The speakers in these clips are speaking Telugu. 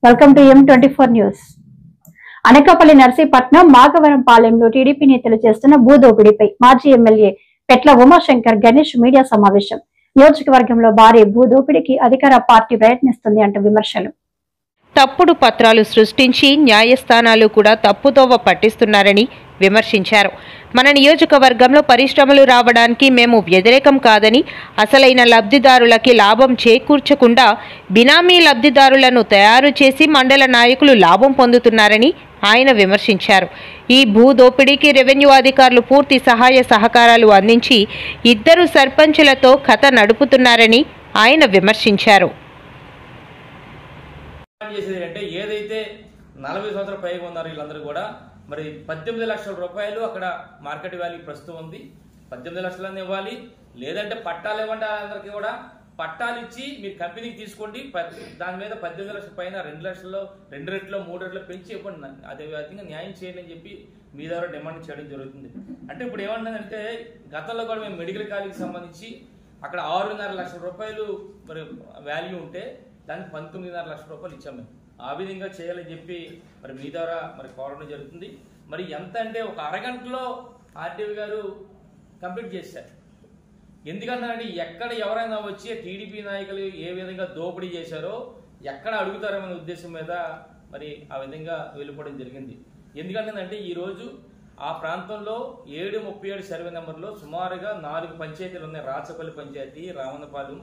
Welcome to M24 news. Anakapalli Narsipatnam Magavaram పాలెంలో టీడీపీ నేతలు చేస్తున్న భూదోపిడీపై మాజీ ఎమ్మెల్యే పెట్ల ఉమాశంకర్ గణేష్ మీడియా సమావేశం. నియోజకవర్గంలో భారీ భూదోపిడీకి అధికార పార్టీ ప్రయత్నిస్తుంది అంటూ విమర్శలు. తప్పుడు పత్రాలు సృష్టించి న్యాయస్థానాలు కూడా తప్పుదోవ పట్టిస్తున్నారని విమర్శించారు. మన నియోజకవర్గంలో పరిశ్రమలు రావడానికి మేము వ్యతిరేకం కాదని, అసలైన లబ్ధిదారులకి లాభం చేకూర్చకుండా బినామీ లబ్ధిదారులను తయారు చేసి మండల నాయకులు లాభం పొందుతున్నారని ఆయన విమర్శించారు. ఈ భూదోపిడీకి రెవెన్యూ అధికారులు పూర్తి సహాయ సహకారాలు అందించి ఇద్దరు సర్పంచులతో కథ నడుపుతున్నారని ఆయన విమర్శించారు. చేసేది ఏదైతే 40 సంవత్సరాల పైగా ఉన్నారు వీళ్ళందరూ కూడా మరి 18 లక్షల రూపాయలు అక్కడ మార్కెట్ వాల్యూ ప్రస్తుతం ఉంది. 18 లక్షలని ఇవ్వాలి, లేదంటే పట్టాలు ఇవ్వండి. అందరికీ కూడా పట్టాలు ఇచ్చి మీరు కంపెనీకి తీసుకోండి, దాని మీద 18 లక్షల పైన 2 లక్షల్లో 2 రెట్లు 3 రెట్లు పెంచి ఇవ్వండి, అదే విధంగా న్యాయం చేయండి అని చెప్పి మీ ద్వారా డిమాండ్ చేయడం జరుగుతుంది. అంటే ఇప్పుడు ఏమంటుందంటే గతంలో కూడా మేము మెడికల్ కాలేజీకి సంబంధించి అక్కడ 6.5 లక్షల రూపాయలు మరి వాల్యూ ఉంటే దానికి 19.5 లక్షల రూపాయలు ఇచ్చాం మేము. ఆ విధంగా చేయాలని చెప్పి మరి మీ ద్వారా మరి కోరడం జరుగుతుంది. మరి ఎంత అంటే ఒక అరగంటలో ఆర్టీఓ గారు కంప్లీట్ చేశారు. ఎందుకంటే ఎక్కడ ఎవరైనా వచ్చి టీడీపీ నాయకులు ఏ విధంగా దోపిడీ చేశారో ఎక్కడ అడుగుతారనే ఉద్దేశం మీద మరి ఆ విధంగా వెళ్ళిపోవడం జరిగింది. ఎందుకంటే ఈరోజు ఆ ప్రాంతంలో 737 సర్వే నెంబర్లో సుమారుగా 4 పంచాయతీలు ఉన్నాయి. రాచపల్లి పంచాయతీ, రావణపాలెం,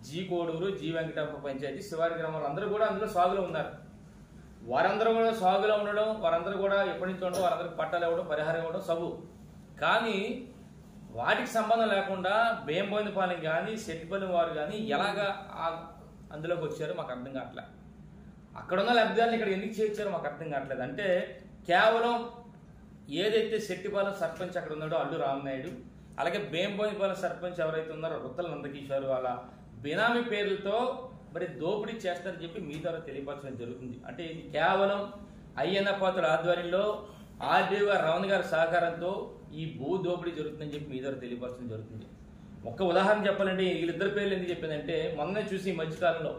జీ కోడూరు, జీ వెంకటాప పంచాయతీ, శివారి గ్రామాలు అందరూ కూడా అందులో సాగులో ఉన్నారు. వారందరూ కూడా సాగులో ఉండడం, వారందరూ కూడా ఎప్పటి నుంచి ఉండడం, వారందరికి పట్టాలు ఇవ్వడం, పరిహారం ఇవ్వడం సబు. కానీ వాటికి సంబంధం లేకుండా బేంబోయినపాలెం కానీ సెట్టిపల్లి వారు కానీ ఎలాగా అందులోకి వచ్చారో మాకు అర్థం కావట్లే. అక్కడున్న లబ్ధిదారులు ఇక్కడ ఎందుకు చేర్చారో మాకు అర్థం కావట్లేదు. అంటే కేవలం ఏదైతే సెట్టిపాలెం సర్పంచ్ అక్కడ ఉన్నాడో అల్లు రామనాయుడు, అలాగే బేంబోయినపాలెం సర్పంచ్ ఎవరైతే ఉన్నారో రుత్తల నందకిషోర్, వాళ్ళ బినామీ పేర్లతో మరి దోపిడీ చేస్తారని చెప్పి మీ ద్వారా తెలియపరచడం జరుగుతుంది. అంటే ఇది కేవలం అయ్యన్న పాత్రుల ఆధ్వర్యంలో ఆర్డీఓ గారు రమణ గారి సహకారంతో ఈ భూ దోపిడీ జరుగుతుందని చెప్పి మీ ద్వారా తెలియపరచడం జరుగుతుంది. ఒక్క ఉదాహరణ చెప్పాలంటే వీళ్ళిద్దరు పేర్లు ఎందుకు చెప్పిందంటే మొన్నే చూసి ఈ మధ్యకాలంలో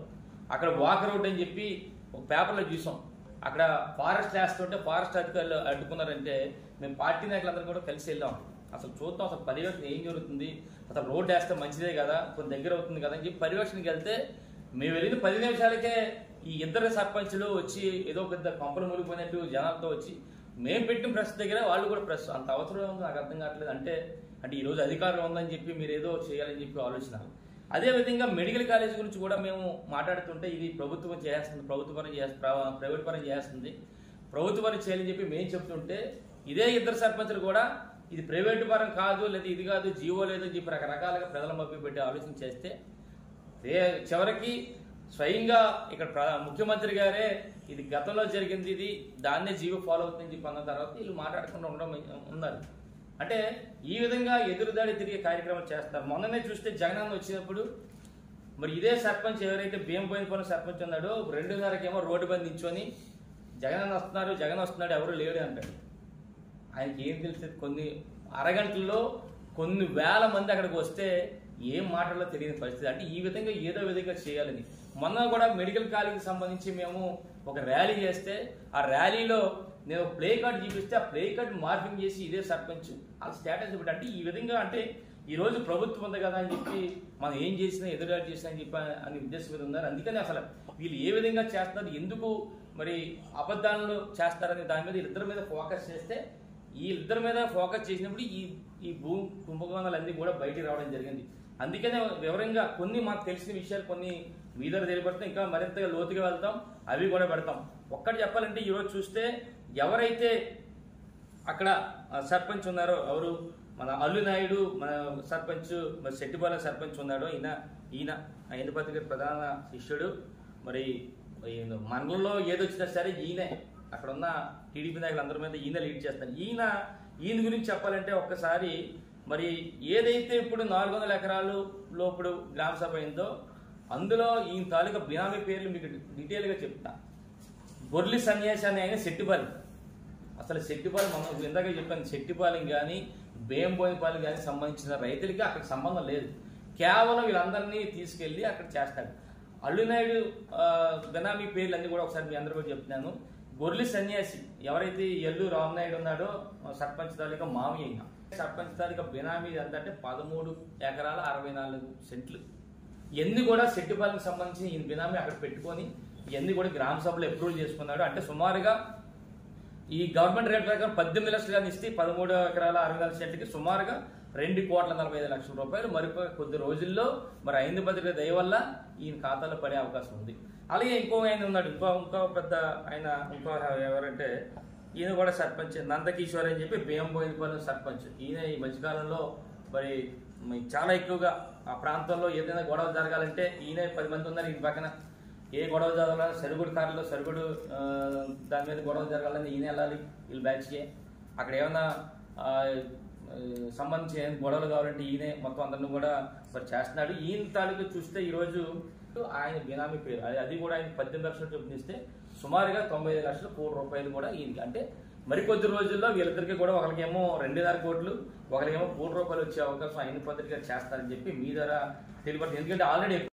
అక్కడ వాక్ రోడ్ అని చెప్పి ఒక పేపర్లో చూసాం. అక్కడ ఫారెస్ట్ వేస్తుంటే ఫారెస్ట్ అధికారులు అడ్డుకున్నారంటే మేము పార్టీ నాయకులందరూ కూడా కలిసి వెళ్ళాం. అసలు చూద్దాం అసలు పర్యవేక్షణ ఏం జరుగుతుంది, అసలు రోడ్డు వేస్తే మంచిదే కదా, కొంచెం దగ్గర అవుతుంది కదా అని చెప్పి పర్యవేక్షణకి వెళ్తే మేము వెళ్ళిన 10 నిమిషాలకే ఈ ఇద్దరు సర్పంచులు వచ్చి ఏదో పెద్ద కంపలు మునిగిపోయినట్టు జనాలతో వచ్చి మేము పెట్టిన ప్రెస్ దగ్గర వాళ్ళు కూడా ప్రెస్ అంత అవసరం ఉంది నాకు అర్థం కావట్లేదు. అంటే ఈరోజు అధికారం ఉందని చెప్పి మీరు ఏదో చేయాలని చెప్పి ఆలోచన. అదేవిధంగా మెడికల్ కాలేజ్ గురించి కూడా మేము మాట్లాడుతుంటే ఇది ప్రభుత్వం చేస్తుంది, ప్రైవేట్ పరం చేస్తుంది, ప్రభుత్వ పరం చేయాలని చెప్పి మేము చెప్తుంటే ఇదే ఇద్దరు సర్పంచులు కూడా ఇది ప్రైవేటు పరం కాదు, లేదా ఇది కాదు, జీవో లేదని చెప్పి రకరకాలుగా ప్రజల మభ్య పెట్టి ఆలోచన చేస్తే చివరికి స్వయంగా ఇక్కడ ముఖ్యమంత్రి గారే ఇది గతంలో జరిగింది, ఇది దాన్నే జీవో ఫాలో అవుతుందని చెప్పి అన్న తర్వాత వీళ్ళు మాట్లాడకుండా ఉండడం ఉన్నారు. అంటే ఈ విధంగా ఎదురుదాడి తిరిగే కార్యక్రమాలు చేస్తారు. మొన్ననే చూస్తే జగనన్న వచ్చినప్పుడు మరి ఇదే సర్పంచ్ ఎవరైతే బేంబోయినపాలెం సర్పంచ్ ఉన్నాడో 2:30కేమో రోడ్డు బంద్ నించుని జగన్ వస్తున్నాడు ఎవరు లేడు అంటాడు. ఆయనకి ఏం తెలిసేది? కొన్ని అరగంటల్లో కొన్ని వేల మంది అక్కడికి వస్తే ఏం మాటల్లో తెలియని పరిస్థితి. అంటే ఈ విధంగా ఏదో విధంగా చేయాలని మొన్న కూడా మెడికల్ కాలేజీకి సంబంధించి మేము ఒక ర్యాలీ చేస్తే ఆ ర్యాలీలో నేను ప్లే కార్డు చూపిస్తే ఆ ప్లే కార్డు మార్పింగ్ చేసి ఇదే సర్పంచ్ ఆ స్టేటస్ పెట్టి అంటే ఈ విధంగా అంటే ఈరోజు ప్రభుత్వం ఉంది కదా అని చెప్పి మనం ఏం చేసినా ఎదురుదాడి చేసినా అని చెప్పి అని ఉద్దేశం మీద ఉన్నారు. అందుకని అసలు వీళ్ళు ఏ విధంగా చేస్తున్నారు, ఎందుకు మరి అబద్ధాలను చేస్తారని దాని మీద వీళ్ళిద్దరి మీద ఫోకస్ చేస్తే ఈ ఇద్దరి మీద ఫోకస్ చేసినప్పుడు ఈ భూ కుంభకోణాలన్నీ కూడా బయటికి రావడం జరిగింది. అందుకనే వివరంగా కొన్ని మాకు తెలిసిన విషయాలు కొన్ని మీ దగ్గర తెలియబడతాం, ఇంకా మరింతగా లోతుగా వెళ్తాం, అవి కూడా పెడతాం. ఒక్కటి చెప్పాలంటే ఈరోజు చూస్తే ఎవరైతే అక్కడ సర్పంచ్ ఉన్నారో ఎవరు మన అల్లు నాయుడు, మన సర్పంచ్ మరి సెట్టిపాలెం సర్పంచ్ ఉన్నాడో ఈయన ఐందపతి గారి ప్రధాన శిష్యుడు. మరి మండలంలో ఏదొచ్చినా సరే ఈయనే అక్కడ ఉన్న టీడీపీ నాయకులందరి మీద ఈయన లీడ్ చేస్తారు. ఈయన గురించి చెప్పాలంటే ఒక్కసారి మరి ఏదైతే ఇప్పుడు 400 ఎకరాలలో ఇప్పుడు గ్రామ సభ అయిందో అందులో ఈయన తాలూకా బినామీ పేర్లు మీకు డీటెయిల్గా చెప్తా. బొర్లి సన్యాసి అని ఆయన సెట్టిపాలెం, అసలు సెట్టిపాలెం మనం ఇందాక చెప్పాను, సెట్టిపాలెం కానీ బేంబోయినపాలెం కానీ సంబంధించిన రైతులకి అక్కడ సంబంధం లేదు. కేవలం వీళ్ళందరినీ తీసుకెళ్ళి అక్కడ చేస్తాడు. అల్లునాయుడు బెనామీ పేర్లు అన్ని కూడా ఒకసారి మీ అందరూ కూడా చెప్తున్నాను. గొర్రెలి సన్యాసి ఎవరైతే ఎల్లు రామనాయుడు ఉన్నాడో సర్పంచ్ తాలూకా మామి అయినా సర్పంచ్ తాలూకా బెనామీ ఎంత అంటే 13 ఎకరాల 64 సెంట్లు. ఎన్ని కూడా సెట్టిపాలకు సంబంధించి ఈ బినామీ అక్కడ పెట్టుకొని ఇవన్నీ కూడా గ్రామ సభలో అప్రూవల్ చేసుకున్నాడు. అంటే సుమారుగా ఈ గవర్నమెంట్ రేట్ ప్రకారం 18 లక్షలు ఇస్తే 13 ఎకరాల 64 సెంట్లకి సుమారుగా 2,45,00,000 రూపాయలు మరి కొద్ది రోజుల్లో మరి ఐదు భద్రత దయ వల్ల ఈయన ఖాతాలో పడే అవకాశం ఉంది. అలాగే ఇంకో ఆయన ఉన్నాడు, ఇంకో పెద్ద ఆయన ఇంకో ఎవరంటే ఈయన కూడా సర్పంచ్ నందకిషోర్ అని చెప్పి బియ్యంబోయినపల్లి సర్పంచ్. ఈయన ఈ మధ్యకాలంలో మరి చాలా ఎక్కువగా ఆ ప్రాంతంలో ఏదైనా గొడవ జరగాలంటే ఈయన 10 మంది ఉన్నారు ఈయన పక్కన. ఏ గొడవ జరగాలన్నా సరుగుడు కారులో సరుగుడు దాని మీద గొడవ జరగాలని ఈయన వెళ్ళాలి వీళ్ళు బ్యాచ్కి. అక్కడ ఏమైనా సంబంధించి గొడవలు కావాలంటే ఈయనే మొత్తం అందరిని కూడా మరి చేస్తున్నాడు. ఈయన తాలూకు చూస్తే ఈరోజు ఆయన బినామీ పేరు అది కూడా ఆయన 18 లక్షలు చూపిస్తే సుమారుగా 95 లక్షల కోట్ల రూపాయలు కూడా ఈయనకి. అంటే మరికొద్ది రోజుల్లో వీళ్ళిద్దరికి కూడా ఒకరికేమో 2.5 కోట్లు ఒకరికేమో 1 కోటి రూపాయలు వచ్చే అవకాశం ఆయన పద్ధతిగా చేస్తారని చెప్పి మీ ద్వారా తెలియపడుతుంది. ఎందుకంటే ఆల్రెడీ